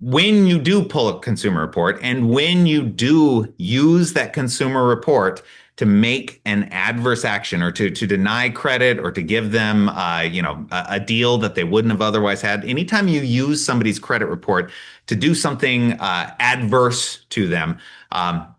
when you do pull a consumer report and when you do use that consumer report to make an adverse action or to deny credit or to give them a deal that they wouldn't have otherwise had, anytime you use somebody's credit report to do something adverse to them,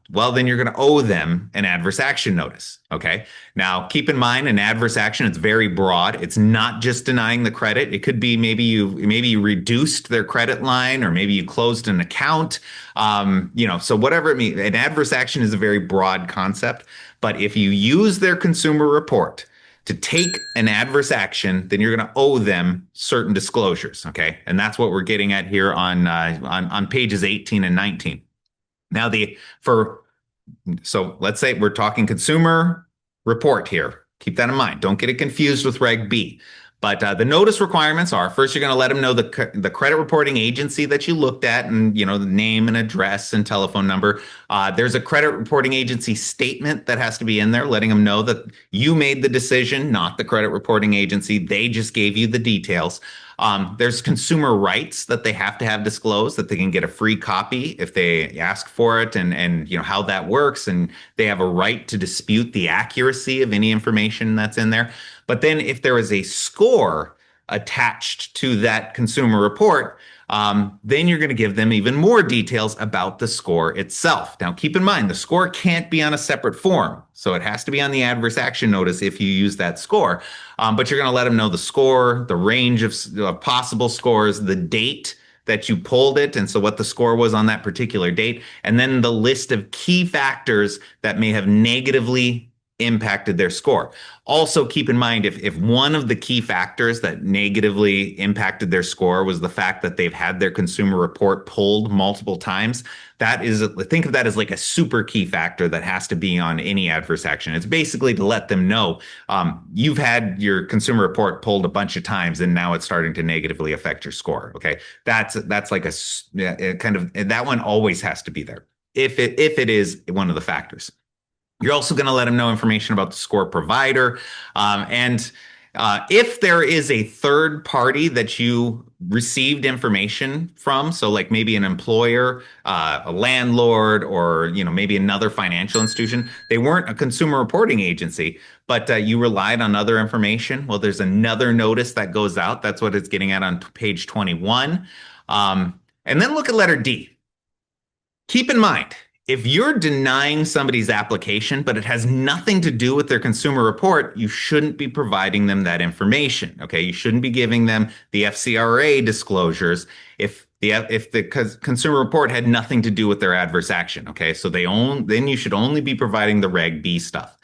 well, then you're going to owe them an adverse action notice. Okay. Now, keep in mind, an adverse action, it's very broad. It's not just denying the credit. It could be maybe you reduced their credit line, or maybe you closed an account. So whatever it means, an adverse action is a very broad concept. But if you use their consumer report to take an adverse action, then you're going to owe them certain disclosures. Okay. And that's what we're getting at here on pages 18 and 19. Now, so let's say we're talking consumer report here. Keep that in mind. Don't get it confused with Reg B. But the notice requirements are, first, you're going to let them know the credit reporting agency that you looked at, and the name and address and telephone number. There's a credit reporting agency statement that has to be in there, letting them know that you made the decision, not the credit reporting agency. They just gave you the details. There's consumer rights that they have to have disclosed, that they can get a free copy if they ask for it, and how that works, and they have a right to dispute the accuracy of any information that's in there. But then if there is a score attached to that consumer report, then you're going to give them even more details about the score itself. Now, keep in mind, the score can't be on a separate form. So it has to be on the adverse action notice if you use that score. But you're going to let them know the score, the range of possible scores, the date that you pulled it, and so what the score was on that particular date, and then the list of key factors that may have negatively impacted their score. Also, keep in mind, if one of the key factors that negatively impacted their score was the fact that they've had their consumer report pulled multiple times, think of that as like a super key factor that has to be on any adverse action. It's basically to let them know you've had your consumer report pulled a bunch of times, and now it's starting to negatively affect your score. Okay, that's like that one always has to be there if it is one of the factors. You're also going to let them know information about the score provider. And if there is a third party that you received information from, so like maybe an employer, a landlord, or maybe another financial institution, they weren't a consumer reporting agency, but you relied on other information. Well, there's another notice that goes out. That's what it's getting at on page 21. And then look at letter D. Keep in mind, if you're denying somebody's application, but it has nothing to do with their consumer report, you shouldn't be providing them that information. Okay, you shouldn't be giving them the FCRA disclosures if the consumer report had nothing to do with their adverse action. Okay, so then you should only be providing the Reg B stuff.